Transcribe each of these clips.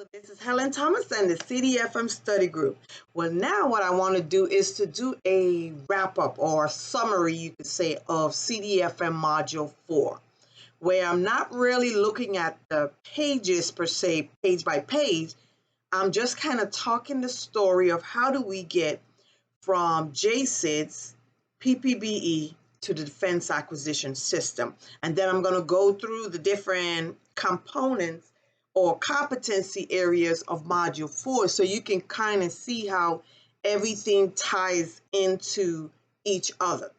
Hello, this is Helen Thomas and the CDFM study group. Well, now what I want to do is to do a wrap-up or a summary, you could say, of CDFM Module 4, where I'm not really looking at the pages per se, page by page. I'm just kind of talking the story of how do we get from JCITS, PPBE, to the Defense Acquisition System. And then I'm going to go through the different components or competency areas of Module 4 so you can kind of see how everything ties into each other.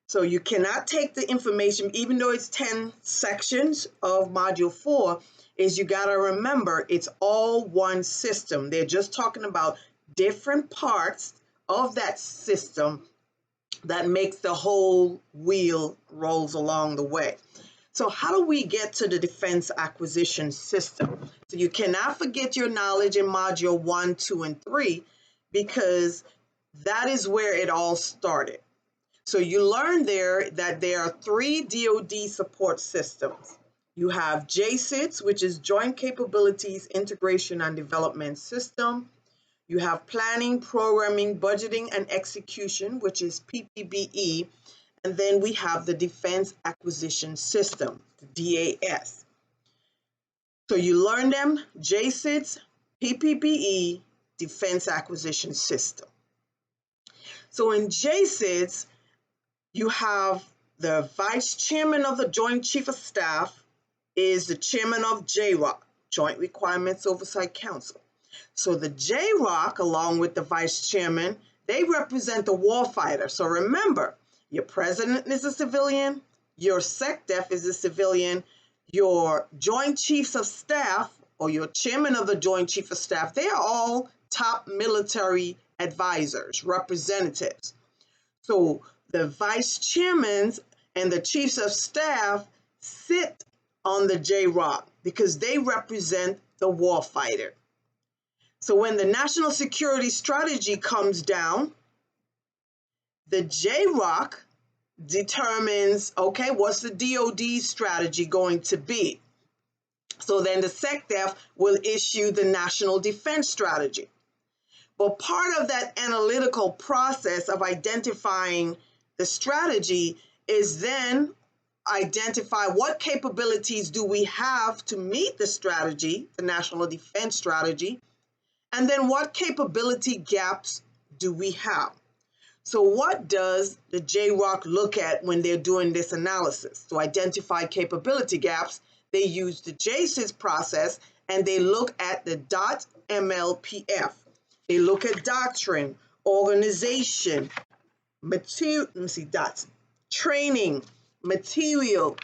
So you cannot take the information, even though it's 10 sections of Module 4, is you got to remember it's all one system. They're just talking about different parts of that system that makes the whole wheel rolls along the way. So how do we get to the Defense Acquisition System? So you cannot forget your knowledge in Module 1, 2, and 3, because that is where it all started. So you learn there that there are 3 DoD support systems. You have JCITS, which is Joint Capabilities Integration and Development System. You have Planning, Programming, Budgeting, and Execution, which is PPBE. And then we have the Defense Acquisition System, the DAS. So you learn them, JCITS, PPBE, Defense Acquisition System. So in JCITS, you have the Vice Chairman of the Joint Chief of Staff is the Chairman of JROC, Joint Requirements Oversight Council. So the JROC, along with the Vice Chairman, they represent the warfighter. So remember, your president is a civilian, your SecDef is a civilian, your Joint Chiefs of Staff or your Chairman of the Joint Chief of Staff, they are all top military advisors, representatives. So the Vice Chairmans and the Chiefs of Staff sit on the JROC because they represent the warfighter. So when the national security strategy comes down, the JROC determines, okay, what's the DoD strategy going to be? So then the SecDef will issue the national defense strategy. But part of that analytical process of identifying the strategy is then identify what capabilities do we have to meet the strategy, the national defense strategy, and then what capability gaps do we have? So what does the JROC look at when they're doing this analysis? To identify capability gaps, they use the JCITS process and they look at the .MLPF. They look at doctrine, organization, training, material,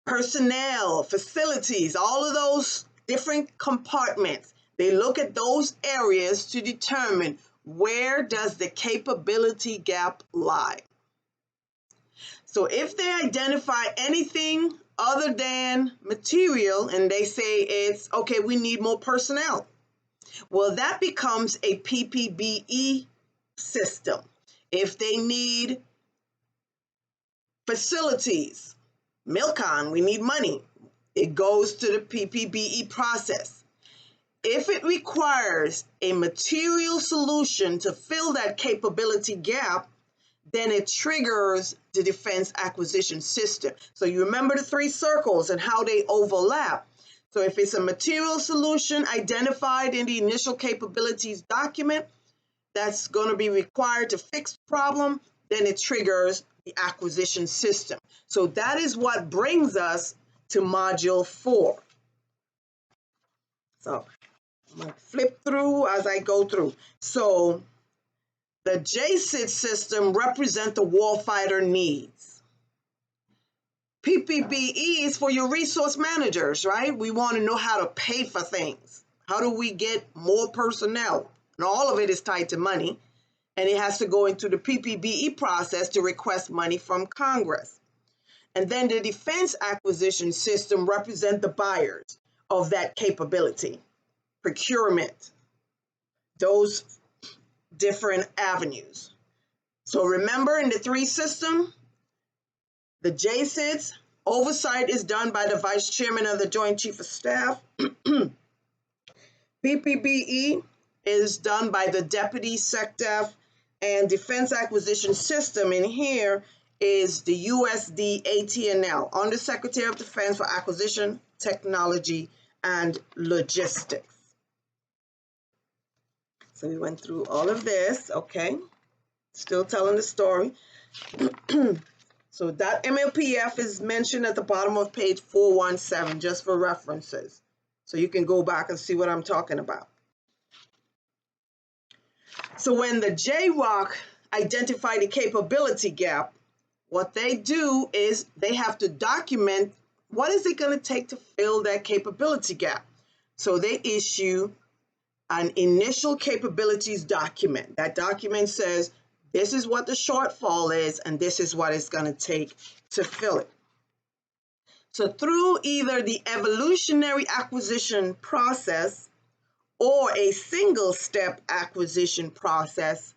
personnel, facilities, all of those different compartments. They look at those areas to determine where does the capability gap lie. So if they identify anything other than material and they say it's, okay, we need more personnel, well, that becomes a PPBE system. If they need facilities, MILCON, we need money, it goes to the PPBE process. If it requires a material solution to fill that capability gap, then it triggers the Defense Acquisition System. So you remember the 3 circles and how they overlap. So if it's a material solution identified in the initial capabilities document that's going to be required to fix the problem, then it triggers the acquisition system. So that is what brings us to Module 4. So I'm going to flip through as I go through. So the JCITS system represents the warfighter needs. PPBE is for your resource managers, right? We want to know how to pay for things. How do we get more personnel? And all of it is tied to money. And it has to go into the PPBE process to request money from Congress. And then the Defense Acquisition System represents the buyers of that capability. Procurement, those different avenues. So remember, in the 3 system, the JCITS oversight is done by the Vice Chairman of the Joint Chief of Staff. BPBE is done by the Deputy SecDef and Defense Acquisition System, and here is the USD AT&L, Under Secretary of Defense for Acquisition, Technology, and Logistics. So we went through all of this, okay? Still telling the story. So that MLPF is mentioned at the bottom of page 417, just for references. So you can go back and see what I'm talking about. So when the JROC identify the capability gap, what they do is they have to document what is it going to take to fill that capability gap. So they issue an initial capabilities document. That document says, this is what the shortfall is, and this is what it's going to take to fill it. So through either the evolutionary acquisition process or a single-step acquisition process,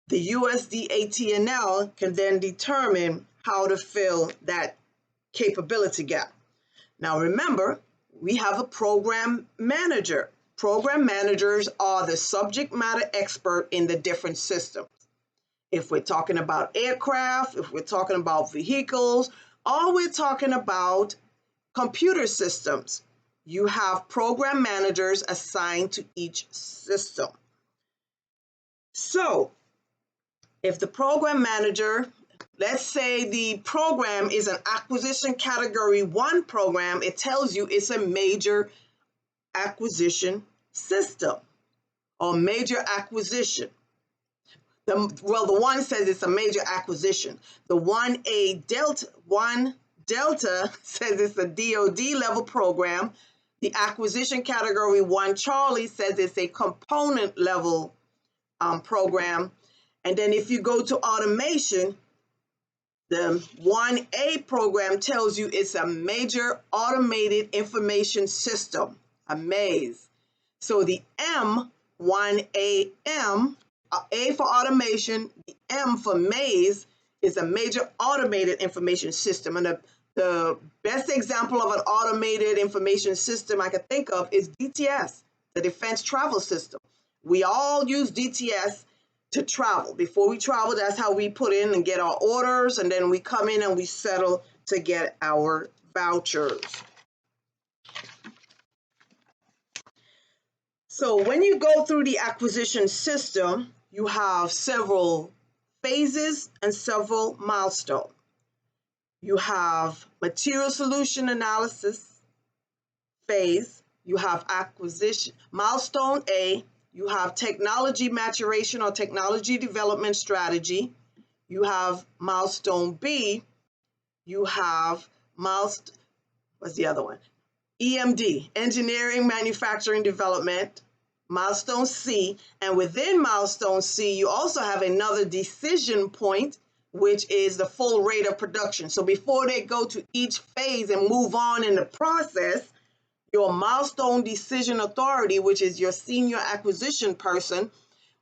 the USD AT&L can then determine how to fill that capability gap. Now remember, we have a program manager. Program managers are the subject matter expert in the different systems. If we're talking about aircraft, if we're talking about vehicles, or we're talking about computer systems, you have program managers assigned to each system. So if the program manager, let's say the program is an acquisition category 1 program, it tells you it's a major acquisition system or major acquisition. The one says it's a major acquisition. The 1A Delta says it's a DoD level program. The acquisition category 1 Charlie says it's a component level program. And then if you go to automation, the 1A program tells you it's a major automated information system, a maze. So the M1AM, A for automation, the M for maze, is a major automated information system. And the best example of an automated information system I could think of is DTS, the Defense Travel System. We all use DTS to travel. Before we travel, that's how we put in and get our orders, and then we come in and we settle to get our vouchers. So when you go through the acquisition system, you have several phases and several milestones. You have material solution analysis phase, you have acquisition, milestone A, you have technology maturation or technology development strategy, you have milestone B, you have what's the other one? EMD, engineering, manufacturing, development, milestone C, and within milestone C, you also have another decision point, which is the full rate of production. So before they go to each phase and move on in the process, your milestone decision authority, which is your senior acquisition person,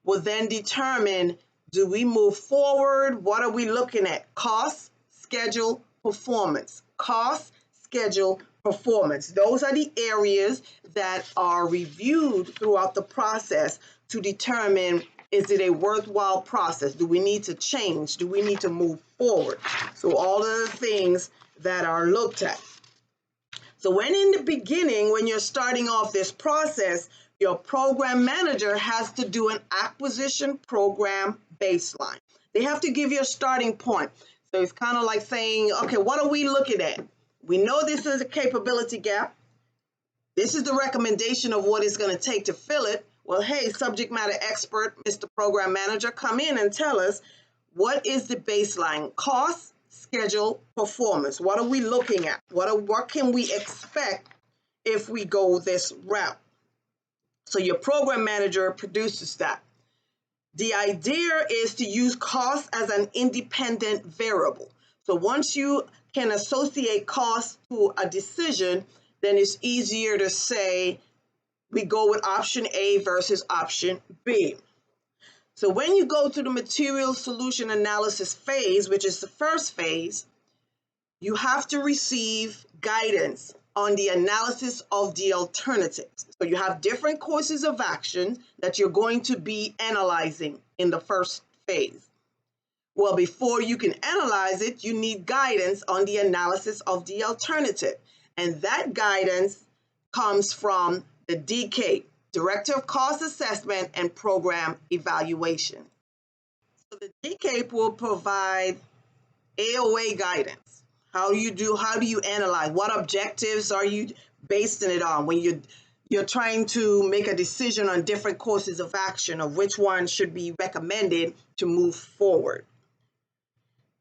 will then determine, do we move forward? What are we looking at? Cost, schedule, performance. Cost, schedule, performance. Those are the areas that are reviewed throughout the process to determine, is it a worthwhile process? Do we need to change? Do we need to move forward? So all of the things that are looked at. So when in the beginning, when you're starting off this process, your program manager has to do an acquisition program baseline. They have to give you a starting point. So it's kind of like saying, okay, what are we looking at? We know this is a capability gap. This is the recommendation of what it's going to take to fill it. Well, hey, subject matter expert, Mr. Program Manager, come in and tell us, what is the baseline? Cost, schedule, performance. What are we looking at? What can we expect if we go this route? So your program manager produces that. The idea is to use cost as an independent variable. So once you can associate cost to a decision, then it's easier to say we go with option A versus option B. So when you go to the material solution analysis phase, which is the first phase, you have to receive guidance on the analysis of the alternatives. So you have different courses of action that you're going to be analyzing in the first phase. Well, before you can analyze it, you need guidance on the analysis of the alternative. And that guidance comes from the DK, Director of Cost Assessment and Program Evaluation. So the DK will provide AOA guidance. How do you analyze? What objectives are you basing it on when you're trying to make a decision on different courses of action of which one should be recommended to move forward?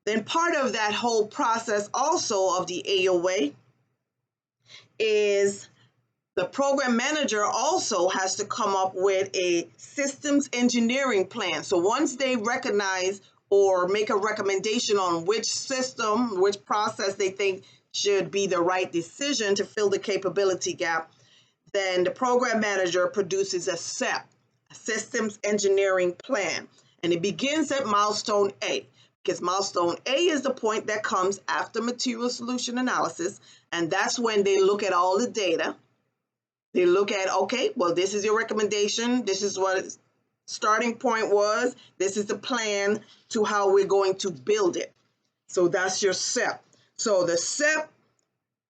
Then part of that whole process also of the AOA is the program manager also has to come up with a systems engineering plan. So once they recognize or make a recommendation on which system, which process they think should be the right decision to fill the capability gap, then the program manager produces a SEP, a systems engineering plan. And it begins at milestone A, because milestone A is the point that comes after material solution analysis. And that's when they look at all the data. They look at, okay, well, this is your recommendation. This is what its starting point was. This is the plan to how we're going to build it. So that's your SEP. So the SEP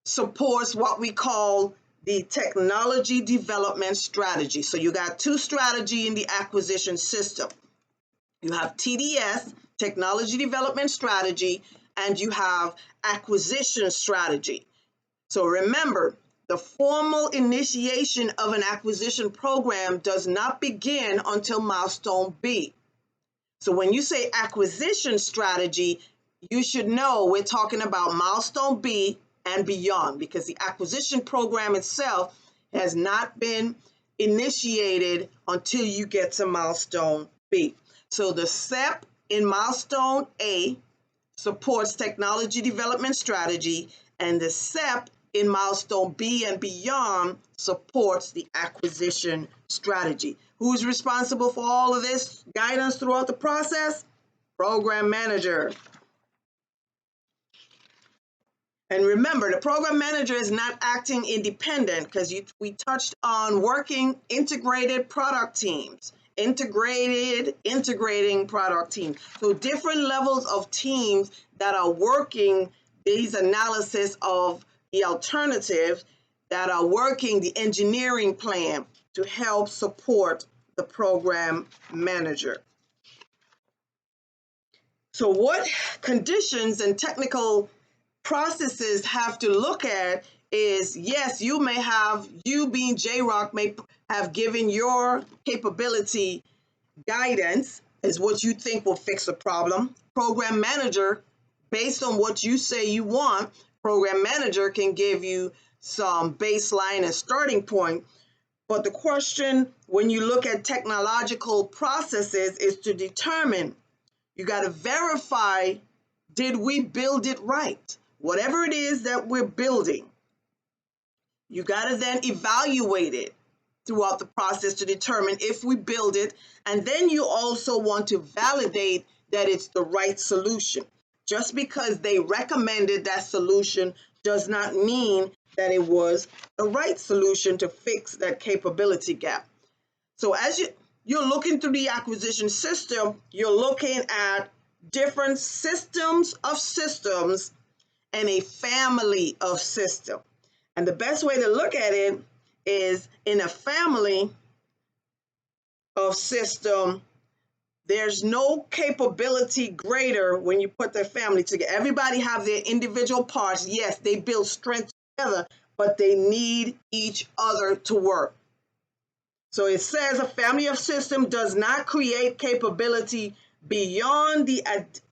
supports what we call the technology development strategy. So you got two strategies in the acquisition system. You have TDS, technology development strategy, and you have acquisition strategy. So remember, the formal initiation of an acquisition program does not begin until milestone B. So when you say acquisition strategy, you should know we're talking about milestone B and beyond, because the acquisition program itself has not been initiated until you get to milestone B. So the SEP in milestone A supports technology development strategy, and the SEP in milestone B and beyond supports the acquisition strategy. Who's responsible for all of this guidance throughout the process? Program manager. And remember, the program manager is not acting independent, because we touched on working integrated product teams, integrating product teams. So different levels of teams that are working these analysis of the alternatives, that are working the engineering plan to help support the program manager. So what conditions and technical processes have to look at is, yes, you being J-Rock may have given your capability guidance as what you think will fix the problem. Program manager, based on what you say you want, program manager can give you some baseline and starting point. But the question when you look at technological processes is to determine, you got to verify, did we build it right? Whatever it is that we're building, you got to then evaluate it throughout the process to determine if we build it. And then you also want to validate that it's the right solution. Just because they recommended that solution does not mean that it was the right solution to fix that capability gap. So as you're looking through the acquisition system, you're looking at different systems of systems and a family of systems. And the best way to look at it is, in a family of system, there's no capability greater when you put their family together. Everybody have their individual parts. Yes, they build strength together, but they need each other to work. So it says a family of systems does not create capability beyond the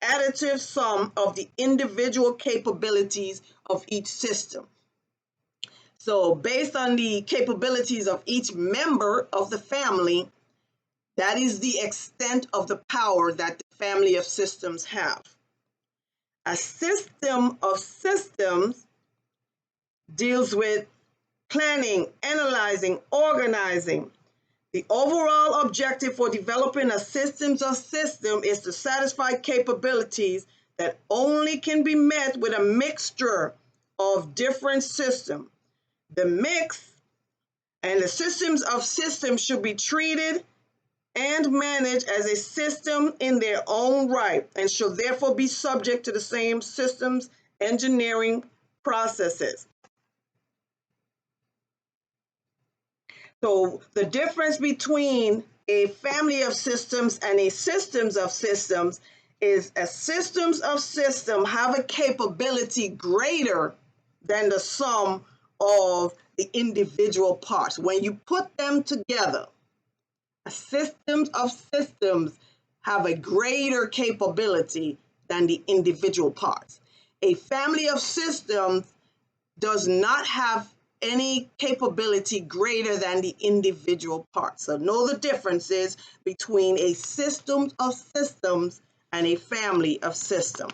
additive sum of the individual capabilities of each system. So based on the capabilities of each member of the family, that is the extent of the power that the family of systems have. A system of systems deals with planning, analyzing, organizing. The overall objective for developing a systems of system is to satisfy capabilities that only can be met with a mixture of different systems. The mix and the systems of systems should be treated and managed as a system in their own right and should therefore be subject to the same systems engineering processes. So the difference between a family of systems and a systems of systems is a systems of system have a capability greater than the sum of the individual parts. When you put them together, a systems of systems have a greater capability than the individual parts. A family of systems does not have any capability greater than the individual parts. So know the differences between a system of systems and a family of systems.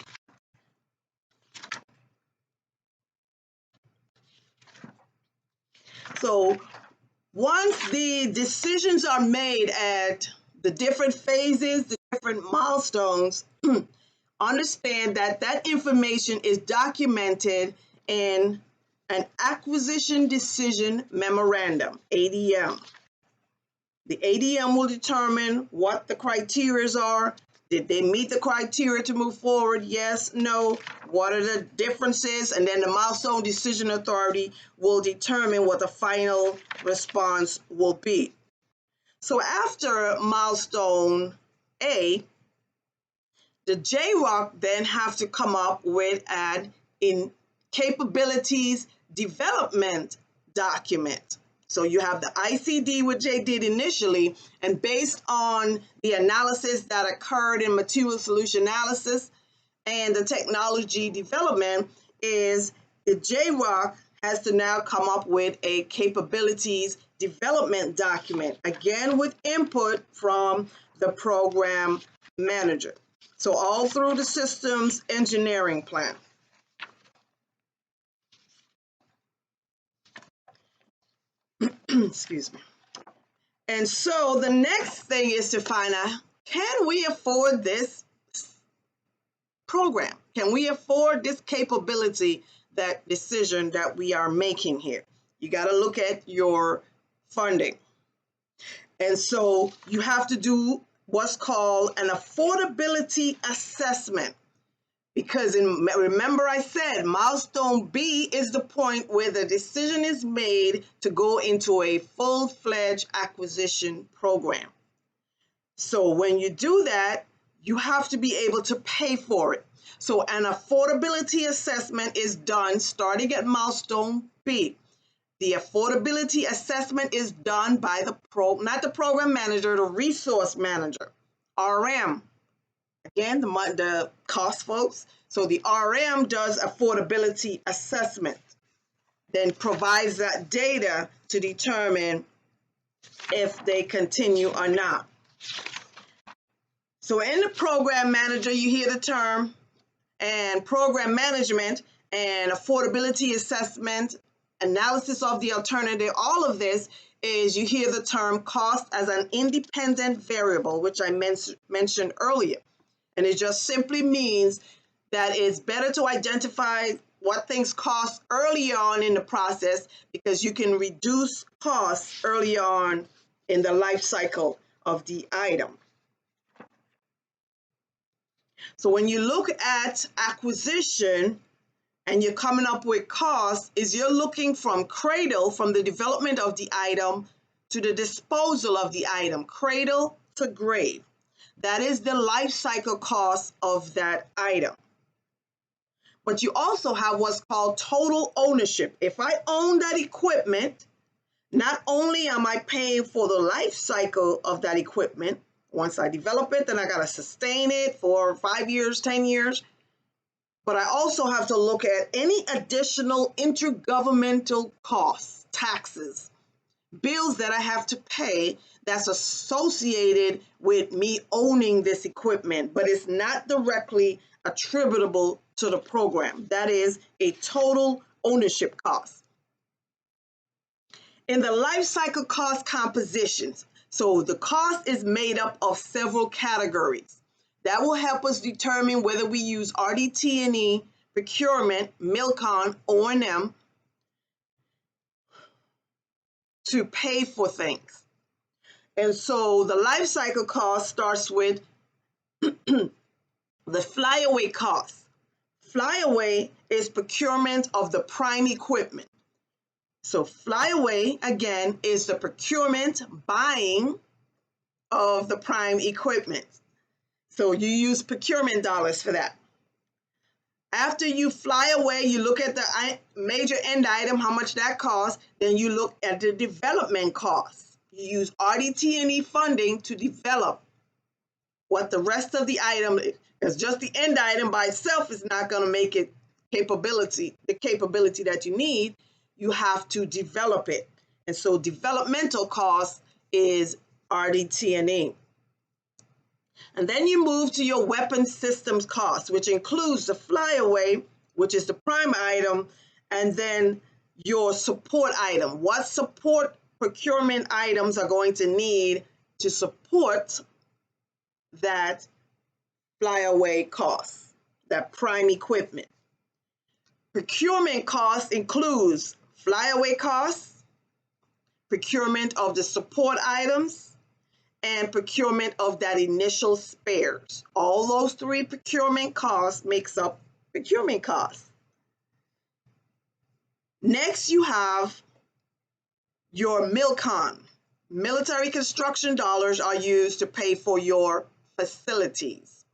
So once the decisions are made at the different phases, the different milestones, understand that that information is documented in an acquisition decision memorandum, ADM. The ADM will determine what the criteria are. Did they meet the criteria to move forward? Yes, no. What are the differences? And then the milestone decision authority will determine what the final response will be. So after milestone A, the JROC then have to come up with an capabilities development document. So you have the ICD, which they did initially, and based on the analysis that occurred in material solution analysis and the technology development, is the JROC has to now come up with a capabilities development document, again with input from the program manager. So all through the systems engineering plan. Excuse me. And so the next thing is to find out, can we afford this program? Can we afford this capability, that decision that we are making here? You got to look at your funding. And so you have to do what's called an affordability assessment. Because remember I said milestone B is the point where the decision is made to go into a full-fledged acquisition program. So when you do that, you have to be able to pay for it. So an affordability assessment is done starting at milestone B. The affordability assessment is done by not the program manager, the resource manager, RM. Again, the cost folks. So the RM does affordability assessment, then provides that data to determine if they continue or not. So in the program manager, you hear the term and program management and affordability assessment, analysis of the alternative. All of this is, you hear the term cost as an independent variable, which I mentioned earlier. And it just simply means that it's better to identify what things cost early on in the process, because you can reduce costs early on in the life cycle of the item. So when you look at acquisition and you're coming up with costs, is you're looking from cradle, from the development of the item to the disposal of the item, cradle to grave. That is the life cycle cost of that item. But you also have what's called total ownership. If I own that equipment, not only am I paying for the life cycle of that equipment, once I develop it, then I got to sustain it for 5 years, 10 years. But I also have to look at any additional intergovernmental costs, taxes, bills that I have to pay that's associated with me owning this equipment, but it's not directly attributable to the program. That is a total ownership cost. In the life cycle cost compositions, so the cost is made up of several categories. That will help us determine whether we use RDT&E, procurement, Milcon, O&M. to pay for things. And so the life cycle cost starts with the flyaway cost. Flyaway is procurement of the prime equipment. So flyaway, again, is the procurement, buying of the prime equipment. So you use procurement dollars for that. After you fly away, you look at the major end item, how much that costs. Then you look at the development costs. You use RDT&E funding to develop what the rest of the item is. Because just the end item by itself is not going to make it the capability that you need. You have to develop it. And so developmental cost is RDT&E. And then you move to your weapon systems cost, which includes the flyaway, which is the prime item, and then your support item. What support procurement items are going to need to support that flyaway cost, that prime equipment? Procurement cost includes flyaway costs, procurement of the support items, and procurement of that initial spares. All those three procurement costs makes up procurement costs. Next, you have your MILCON. Military construction dollars are used to pay for your facilities.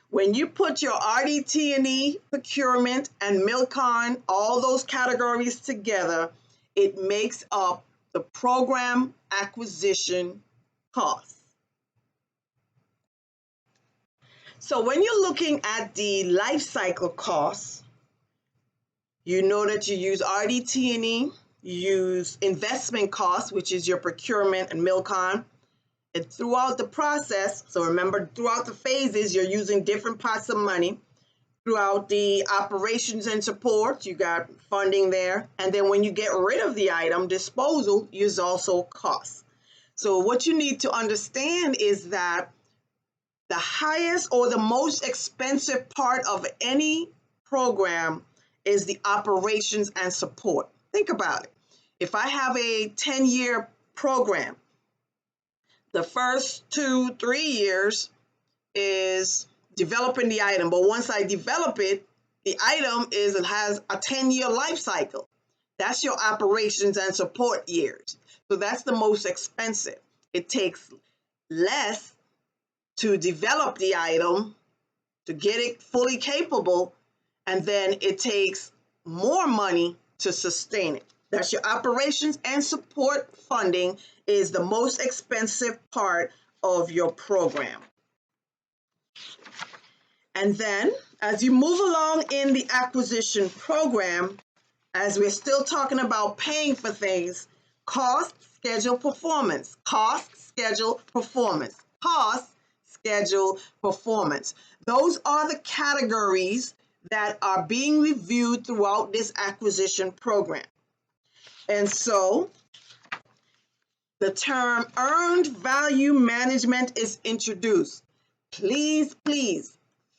When you put your RDT&E procurement and MILCON, all those categories together, it makes up the program acquisition costs. So when you're looking at the life cycle costs, you know that you use RDT&E, you use investment costs, which is your procurement and MILCON. And throughout the process, so remember, throughout the phases, you're using different pots of money. Throughout the operations and support, you got funding there. And then when you get rid of the item, disposal is also cost. So what you need to understand is that the highest or the most expensive part of any program is the operations and support. Think about it. If I have a 10-year program, the first 2-3 years is developing the item, but once I develop it, the item has a 10-year life cycle. That's your operations and support years. So that's the most expensive. It takes less to develop the item, to get it fully capable, and then it takes more money to sustain it. That's your operations and support funding is the most expensive part of your program. And then as you move along in the acquisition program, as we're still talking about paying for things, cost, schedule, performance, cost, schedule, performance, cost, schedule, performance. Those are the categories that are being reviewed throughout this acquisition program. And so the term earned value management is introduced. Please, please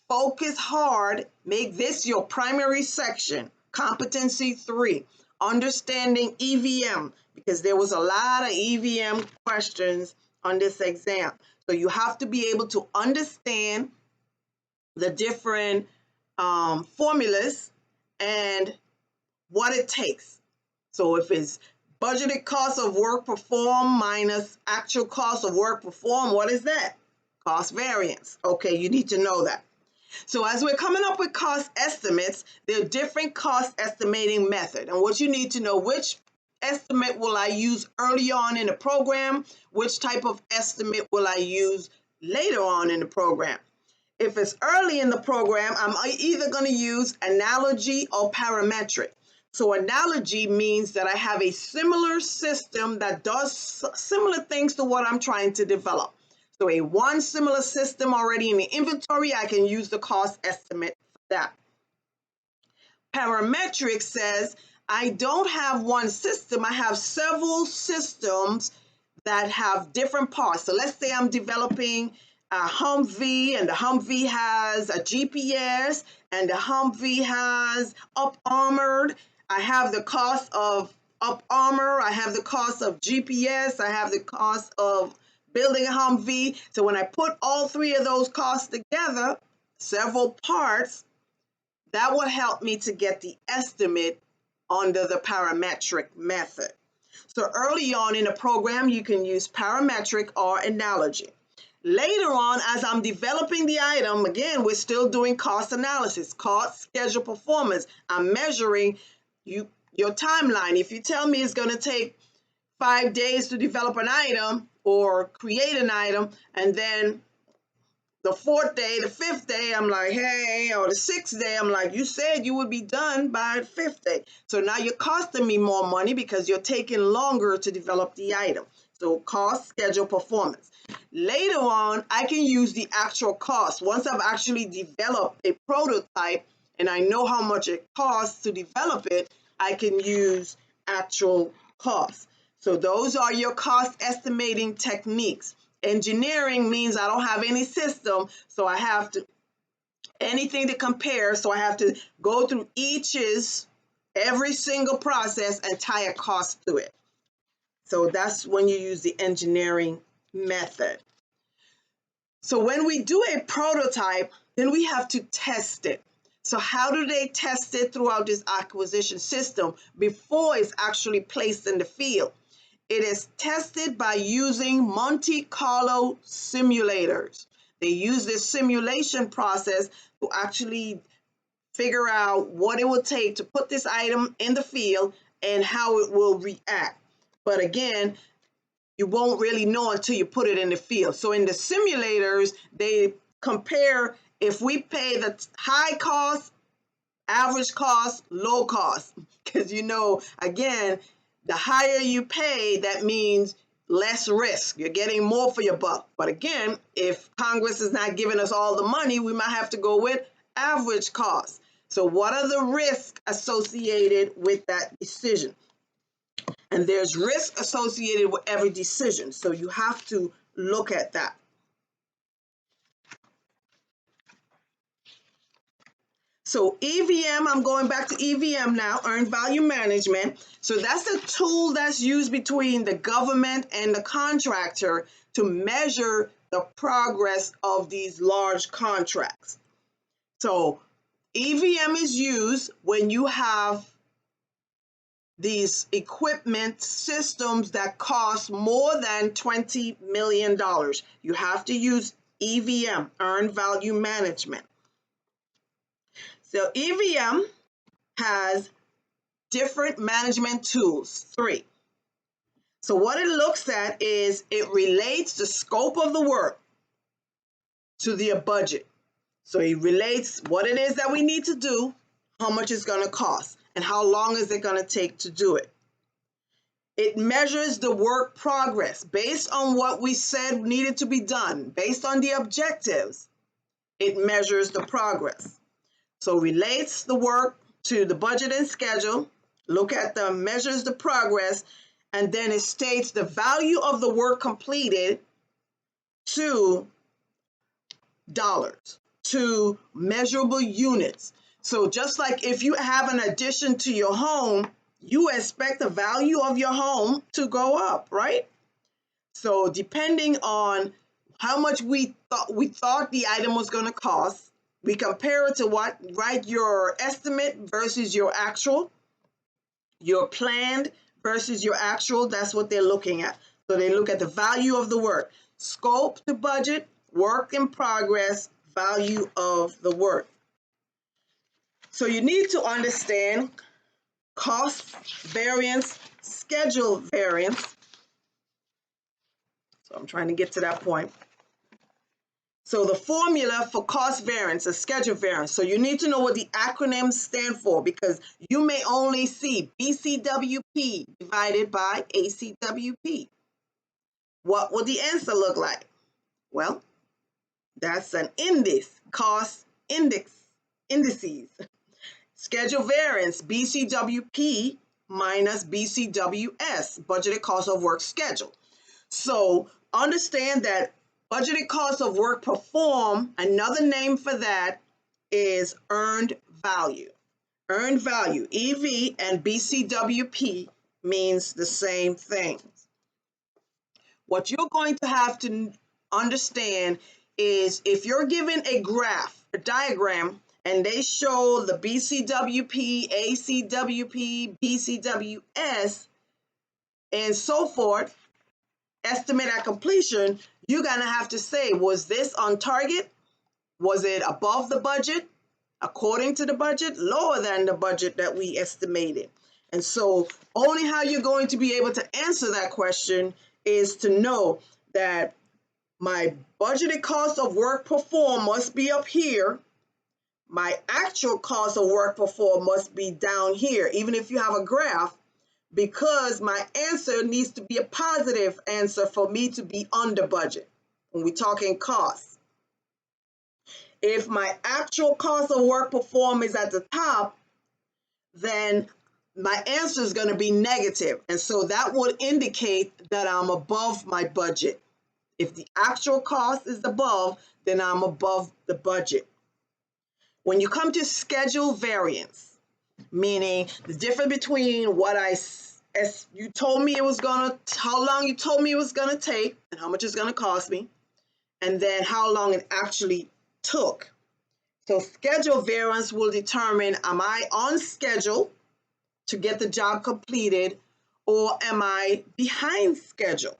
focus hard. Make this your primary section. Competency 3, understanding EVM, because there was a lot of EVM questions on this exam. So you have to be able to understand the different formulas and what it takes. So if it's budgeted cost of work performed minus actual cost of work performed, what is that? Cost variance. Okay, you need to know that. So as we're coming up with cost estimates, there are different cost estimating methods. And what you need to know, which estimate will I use early on in the program? Which type of estimate will I use later on in the program? If it's early in the program, I'm either going to use analogy or parametric. So analogy means that I have a similar system that does similar things to what I'm trying to develop. So one similar system already in the inventory, I can use the cost estimate for that. Parametric says I don't have one system, I have several systems that have different parts. So let's say I'm developing a Humvee, and the Humvee has a GPS, and the Humvee has up armored. I have the cost of up armor, I have the cost of GPS, I have the cost of building a Humvee. So when I put all three of those costs together, several parts, that will help me to get the estimate under the parametric method. So early on in the program, you can use parametric or analogy. Later on, as I'm developing the item, again, we're still doing cost analysis, cost, schedule, performance. I'm measuring your timeline. If you tell me it's going to take 5 days to develop an item or create an item, and then the 4th day, the 5th day, I'm like, hey, or the 6th day, I'm like, you said you would be done by the 5th day. So now you're costing me more money because you're taking longer to develop the item. So cost, schedule, performance. Later on, I can use the actual cost. Once I've actually developed a prototype and I know how much it costs to develop it, I can use actual costs. So those are your cost estimating techniques. Engineering means I don't have any system, so I have to anything to compare, so I have to go through every single process and tie a cost to it. So that's when you use the engineering method. So when we do a prototype, then we have to test it. So how do they test it throughout this acquisition system before it's actually placed in the field? It is tested by using Monte Carlo simulators. They use this simulation process to actually figure out what it will take to put this item in the field and how it will react. But again, you won't really know until you put it in the field. So in the simulators, they compare if we pay the high cost, average cost, low cost. Because again, the higher you pay, that means less risk. You're getting more for your buck. But again, if Congress is not giving us all the money, we might have to go with average cost. So what are the risks associated with that decision? And there's risk associated with every decision. So you have to look at that. So EVM, I'm going back to EVM now, Earned Value Management. So that's a tool that's used between the government and the contractor to measure the progress of these large contracts. So EVM is used when you have these equipment systems that cost more than $20 million. You have to use EVM, Earned Value Management. So EVM has different management tools, 3. So what it looks at is it relates the scope of the work to the budget. So it relates what it is that we need to do, how much it's going to cost, and how long is it going to take to do it. It measures the work progress based on what we said needed to be done, based on the objectives. It measures the progress. So relates the work to the budget and schedule, measures the progress, and then it states the value of the work completed to dollars, to measurable units. So just like if you have an addition to your home, you expect the value of your home to go up, right? So depending on how much we thought the item was going to cost, we compare it to your estimate versus your actual, your planned versus your actual. That's what they're looking at. So they look at the value of the work, scope to budget, work in progress, value of the work. So you need to understand cost variance, schedule variance. So I'm trying to get to that point. So the formula for cost variance is schedule variance. So you need to know what the acronyms stand for because you may only see BCWP divided by ACWP. What will the answer look like? Well, that's an cost indices. Schedule variance, BCWP minus BCWS, budgeted cost of work schedule. So understand that budgeted cost of work performed, another name for that is earned value. Earned value, EV and BCWP means the same thing. What you're going to have to understand is if you're given a graph, a diagram, and they show the BCWP, ACWP, BCWS, and so forth, estimate at completion, you're going to have to say, was this on target? Was it above the budget, according to the budget, lower than the budget that we estimated? And so only how you're going to be able to answer that question is to know that my budgeted cost of work performed must be up here. My actual cost of work performed must be down here, even if you have a graph, because my answer needs to be a positive answer for me to be under budget when we're talking costs. If my actual cost of work performed is at the top, then my answer is going to be negative. And so that would indicate that I'm above my budget. If the actual cost is above, then I'm above the budget. When you come to schedule variance, meaning the difference between what you told me it was how long you told me it was gonna take and how much it's gonna cost me, and then how long it actually took. So schedule variance will determine, am I on schedule to get the job completed, or am I behind schedule?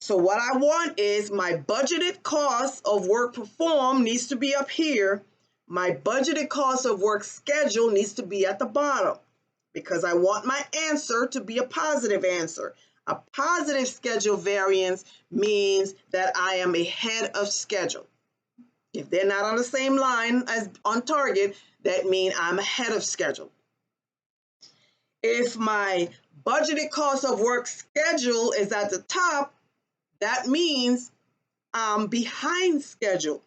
So what I want is my budgeted cost of work performed needs to be up here. My budgeted cost of work schedule needs to be at the bottom, because I want my answer to be a positive answer. A positive schedule variance means that I am ahead of schedule. If they're not on the same line as on target, that means I'm ahead of schedule. If my budgeted cost of work schedule is at the top, that means I'm behind schedule,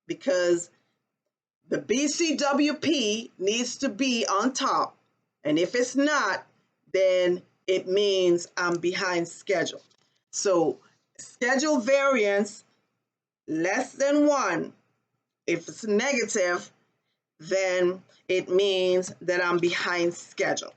because the BCWP needs to be on top. And if it's not, then it means I'm behind schedule. So schedule variance less than 1. If it's negative, then it means that I'm behind schedule.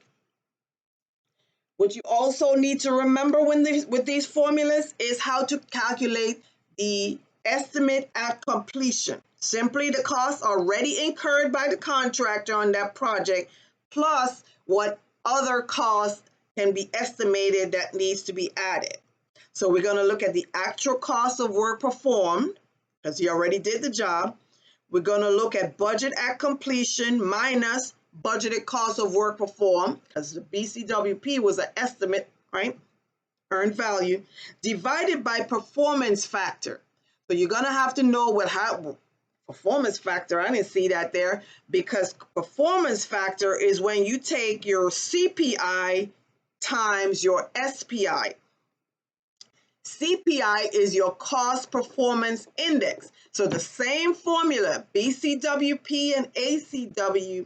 What you also need to remember with these formulas is how to calculate the estimate at completion. Simply the costs already incurred by the contractor on that project, plus what other costs can be estimated that needs to be added. So we're going to look at the actual cost of work performed, because you already did the job. We're going to look at budget at completion minus budgeted cost of work performed, because the BCWP was an estimate, right? Earned value, divided by performance factor. So you're going to have to know performance factor, I didn't see that there, because performance factor is when you take your CPI times your SPI. CPI is your cost performance index. So the same formula, BCWP and ACWP,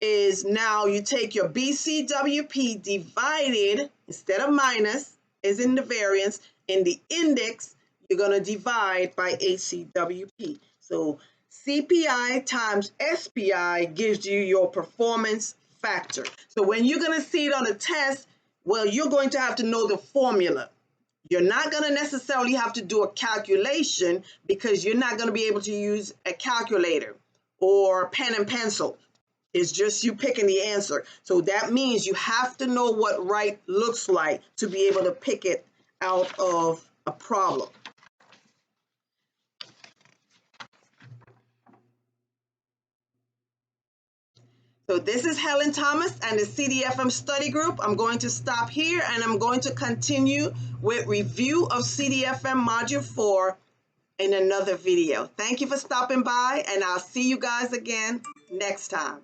is now you take your BCWP divided, instead of minus, is in the variance, in the index, you're going to divide by ACWP. So CPI times SPI gives you your performance factor. So when you're going to see it on a test, well, you're going to have to know the formula. You're not going to necessarily have to do a calculation, because you're not going to be able to use a calculator or pen and pencil. It's just you picking the answer. So that means you have to know what right looks like to be able to pick it out of a problem. So this is Helen Thomas and the CDFM study group. I'm going to stop here, and I'm going to continue with review of CDFM Module 4 in another video. Thank you for stopping by, and I'll see you guys again next time.